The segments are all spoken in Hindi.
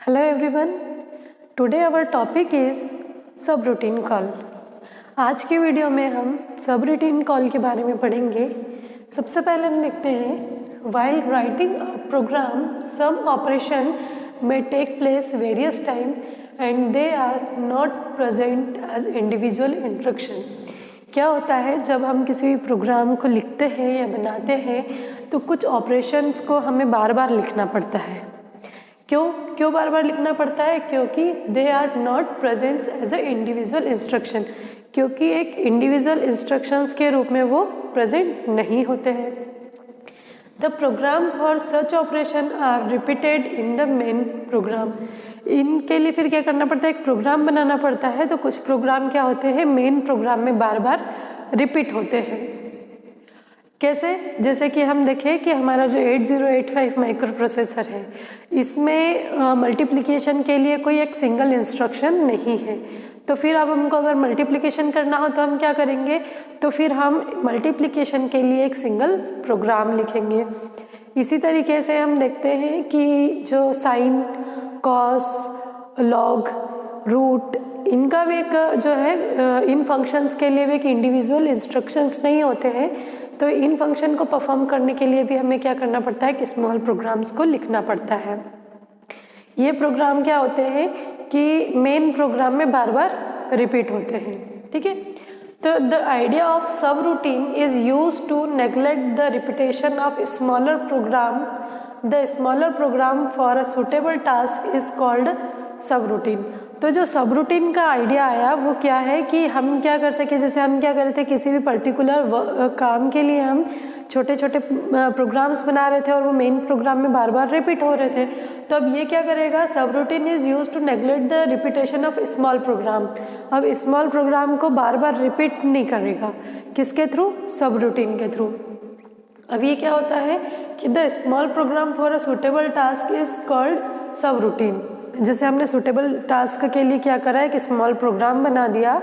Hello everyone. Today our topic is subroutine call. आज की वीडियो में हम सबरूटीन कॉल के बारे में पढ़ेंगे. सबसे पहले हम देखते हैं while writing a program some operation may take place various time and they are not present as individual instruction. क्या होता है जब हम किसी भी प्रोग्राम को लिखते हैं या बनाते हैं तो कुछ ऑपरेशंस को हमें बार बार लिखना पड़ता है. क्यों बार बार लिखना पड़ता है? क्योंकि they are not present as a individual instruction, क्योंकि एक इंडिविजुअल इंस्ट्रक्शंस के रूप में वो प्रेजेंट नहीं होते हैं. The program for such operation are repeated in the main program. इनके लिए फिर क्या करना पड़ता है? एक प्रोग्राम बनाना पड़ता है. तो कुछ प्रोग्राम क्या होते हैं? मेन प्रोग्राम में बार बार रिपीट होते हैं. कैसे? जैसे कि हम देखें कि हमारा जो 8085 माइक्रो प्रोसेसर है इसमें मल्टीप्लिकेशन के लिए कोई एक सिंगल इंस्ट्रक्शन नहीं है. तो फिर अब हमको अगर मल्टीप्लिकेशन करना हो तो हम क्या करेंगे? तो फिर हम मल्टीप्लिकेशन के लिए एक सिंगल प्रोग्राम लिखेंगे. इसी तरीके से हम देखते हैं कि जो साइन, कॉस, लॉग, रूट, इनका भी एक जो है इन फंक्शंस के लिए भी एक इंडिविजुअल इंस्ट्रक्शंस नहीं होते हैं. तो इन फंक्शन को परफॉर्म करने के लिए भी हमें क्या करना पड़ता है कि स्मॉल प्रोग्राम्स को लिखना पड़ता है. ये प्रोग्राम क्या होते हैं कि मेन प्रोग्राम में बार बार रिपीट होते हैं. ठीक है. तो the idea of sub routine is use to neglect the repetition of smaller program. The smaller program for a suitable task is called sub routine. तो जो सब रूटीन का आइडिया आया वो क्या है कि हम क्या कर सके, जैसे हम क्या कर रहे थे किसी भी पर्टिकुलर काम के लिए हम छोटे छोटे प्रोग्राम्स बना रहे थे और वो मेन प्रोग्राम में बार बार रिपीट हो रहे थे. तो अब ये क्या करेगा? Sub routine is use to neglect the repetition of small program. अब स्मॉल प्रोग्राम को बार बार रिपीट नहीं करेगा. किसके थ्रू? सब रूटीन के थ्रू. अब ये क्या होता है कि the small program for a suitable task is called sub routine. जैसे हमने सुटेबल टास्क के लिए क्या करा है कि स्मॉल प्रोग्राम बना दिया.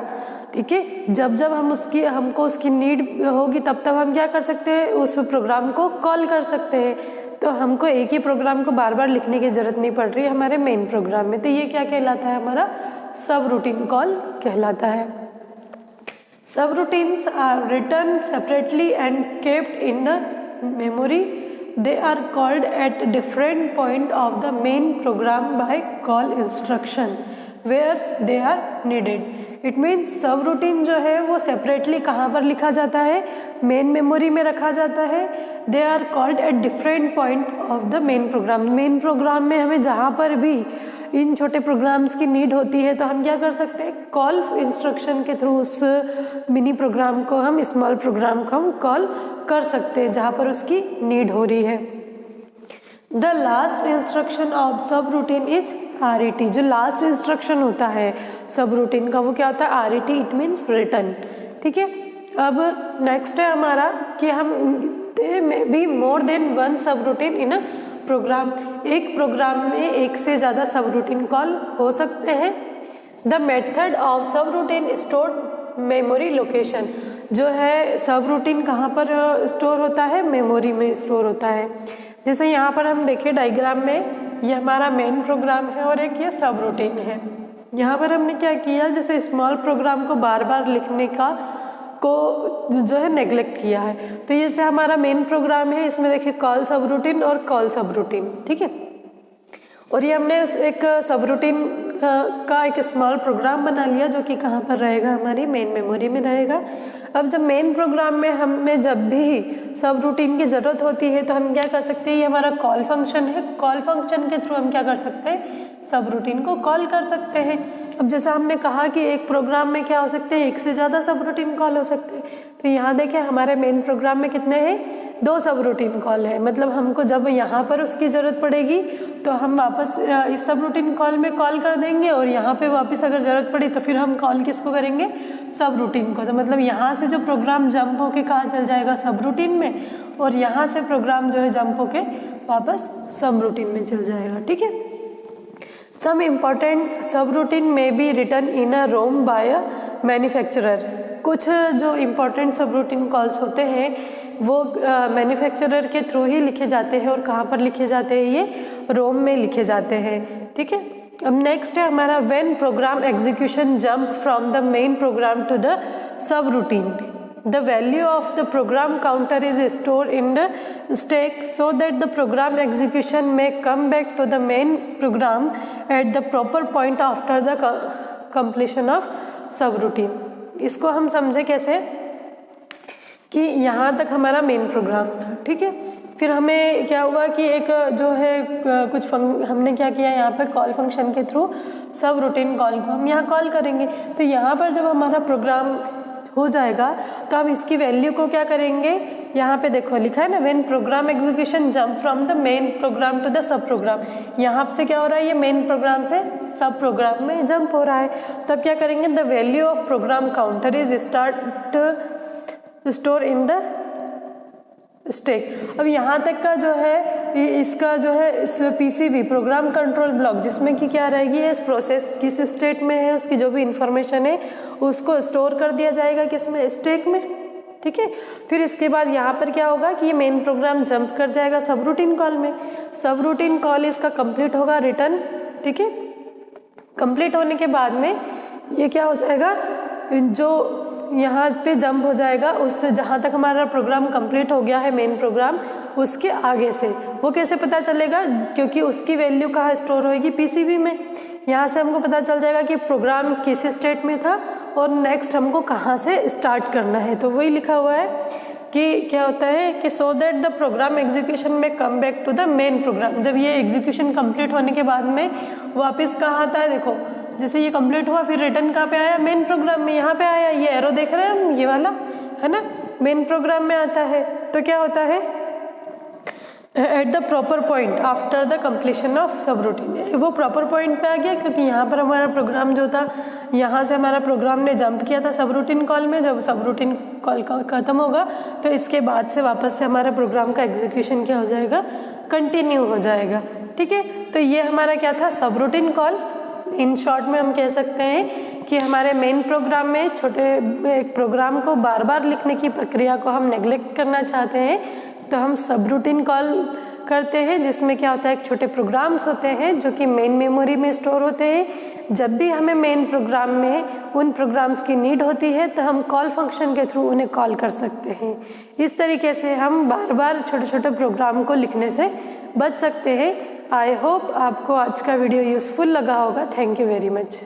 ठीक है. जब जब हमको उसकी नीड होगी तब हम क्या कर सकते हैं? उस प्रोग्राम को कॉल कर सकते हैं. तो हमको एक ही प्रोग्राम को बार बार लिखने की ज़रूरत नहीं पड़ रही है हमारे मेन प्रोग्राम में. तो ये क्या कहलाता है? हमारा सब रूटीन कॉल कहलाता है. Sub routines are written separately and kept in the memory. They are called at different point of the main program by call instruction where they are needed. It means सब रूटीन जो है वो सेपरेटली कहाँ पर लिखा जाता है? मेन मेमोरी में रखा जाता है. They are called at different point of the main program. Main program में हमें जहाँ पर भी इन छोटे प्रोग्राम्स की नीड होती है तो हम क्या कर सकते हैं? कॉल इंस्ट्रक्शन के थ्रू उस मिनी प्रोग्राम को हम स्मॉल प्रोग्राम को हम कॉल कर सकते हैं जहाँ पर उसकी नीड हो रही है. The last instruction of sub routine is RET. जो लास्ट इंस्ट्रक्शन होता है सब रूटीन का वो क्या होता है? RET. It means return. ठीक है. अब नेक्स्ट है हमारा कि हम they may be more than one subroutine in a program. एक प्रोग्राम में एक से ज़्यादा सब रूटीन कॉल हो सकते हैं. The method of sub routine store memory location. जो है सब रूटीन कहाँ पर स्टोर होता है? मेमोरी में स्टोर होता है. जैसे यहाँ पर हम देखें डायग्राम में ये हमारा मेन प्रोग्राम है और एक ये सब रूटीन है. यहाँ पर हमने क्या किया? जैसे स्मॉल प्रोग्राम को बार बार लिखने को जो है नेग्लेक्ट किया है. तो ये से हमारा मेन प्रोग्राम है. इसमें देखिए कॉल सब रूटीन और कॉल सब रूटीन. ठीक है. और ये हमने एक सब रूटीन का एक स्मॉल प्रोग्राम बना लिया जो कि कहाँ पर रहेगा? हमारी मेन मेमोरी में रहेगा. अब जब मेन प्रोग्राम में हमें जब भी सब रूटीन की ज़रूरत होती है तो हम क्या कर सकते हैं? ये हमारा कॉल फंक्शन है. कॉल फंक्शन के थ्रू हम क्या कर सकते हैं? सब रूटीन को कॉल कर सकते हैं. अब जैसा हमने कहा कि एक प्रोग्राम में क्या हो सकते हैं? एक से ज़्यादा सब रूटीन कॉल हो सकते हैं. तो यहाँ देखें हमारे मेन प्रोग्राम में कितने हैं? 2 सब रूटीन कॉल है. मतलब हमको जब यहाँ पर उसकी ज़रूरत पड़ेगी तो हम वापस इस सब रूटीन कॉल में कॉल कर देंगे और यहाँ पे वापस अगर ज़रूरत पड़ी तो फिर हम कॉल किसको करेंगे? सब रूटीन को. तो मतलब यहाँ से जो प्रोग्राम जंप होके कहाँ चल जाएगा? सब रूटीन में. और यहाँ से प्रोग्राम जो है जंप होके वापस सब रूटीन में चल जाएगा. ठीक है. Some important sub routine may be written in a ROM by a manufacturer. कुछ जो इम्पॉर्टेंट सब रूटीन कॉल्स होते हैं वो मैन्युफैक्चरर के थ्रू ही लिखे जाते हैं. और कहाँ पर लिखे जाते हैं? ये रोम में लिखे जाते हैं। ठीक है, अब नेक्स्ट है हमारा when program execution jump from the main program to the sub routine, the value of the program counter is stored in the stack so that the program execution may come back to the main program at the proper point after the completion of subroutine। इसको हम समझे कैसे कि यहाँ तक हमारा मेन प्रोग्राम था। ठीक है, फिर हमें क्या हुआ कि एक जो है कुछ हमने क्या किया, यहाँ पर कॉल फंक्शन के थ्रू सब रूटीन कॉल को हम यहाँ कॉल करेंगे। तो यहाँ पर जब हमारा प्रोग्राम हो जाएगा तो हम इसकी वैल्यू को क्या करेंगे, यहाँ पे देखो लिखा है ना, when program execution jump from the main program to the sub program. यहाँ से क्या हो रहा है, ये मेन प्रोग्राम से सब प्रोग्राम में जंप हो रहा है। तो अब क्या करेंगे, the value of program counter is store in the stack. अब यहाँ तक का जो है इसका जो है इस पीसीबी प्रोग्राम कंट्रोल ब्लॉक, जिसमें कि क्या रहेगी, इस प्रोसेस किस स्टेट में है, उसकी जो भी इंफॉर्मेशन है उसको स्टोर कर दिया जाएगा किसमें, स्टैक में। ठीक है, फिर इसके बाद यहाँ पर क्या होगा कि ये मेन प्रोग्राम जंप कर जाएगा सब रूटीन कॉल में। सब रूटीन कॉल इसका कंप्लीट होगा रिटर्न। ठीक है, कंप्लीट होने के बाद में ये क्या हो जाएगा, जो यहाँ पे जंप हो जाएगा उससे जहाँ तक हमारा प्रोग्राम कंप्लीट हो गया है मेन प्रोग्राम, उसके आगे से वो कैसे पता चलेगा, क्योंकि उसकी वैल्यू कहाँ स्टोर होगी, पीसीबी में। यहाँ से हमको पता चल जाएगा कि प्रोग्राम किस स्टेट में था और नेक्स्ट हमको कहाँ से स्टार्ट करना है। तो वही लिखा हुआ है कि क्या होता है कि so that the program execution में come back to the main program. जब ये एग्जीक्यूशन कंप्लीट होने के बाद में वापस कहाँ आता है, देखो जैसे ये कंप्लीट हुआ फिर रिटर्न कहाँ पे आया, मेन प्रोग्राम में। यहाँ पे आया, ये एरो देख रहे हैं हम, ये वाला है ना, मेन प्रोग्राम में आता है। तो क्या होता है, at the proper point after the completion of sub routine, वो प्रॉपर पॉइंट पे आ गया क्योंकि यहाँ पर हमारा प्रोग्राम जो था, यहाँ से हमारा प्रोग्राम ने जंप किया था सब रूटीन कॉल में। जब सब रूटीन कॉल खत्म होगा तो इसके बाद से वापस से हमारा प्रोग्राम का एग्जीक्यूशन क्या हो जाएगा, कंटिन्यू हो जाएगा। ठीक है, तो ये हमारा क्या था, सब रूटीन कॉल। इन शॉर्ट में हम कह सकते हैं कि हमारे मेन प्रोग्राम में छोटे एक प्रोग्राम को बार बार लिखने की प्रक्रिया को हम नेग्लेक्ट करना चाहते हैं तो हम सब रूटीन कॉल करते हैं, जिसमें क्या होता है, एक छोटे प्रोग्राम्स होते हैं जो कि मेन मेमोरी में स्टोर होते हैं। जब भी हमें मेन प्रोग्राम में उन प्रोग्राम्स की नीड होती है तो हम कॉल फंक्शन के थ्रू उन्हें कॉल कर सकते हैं। इस तरीके से हम बार बार छोटे छोटे प्रोग्राम को लिखने से बच सकते हैं। आई होप आपको आज का वीडियो यूज़फुल लगा होगा। Thank you very much.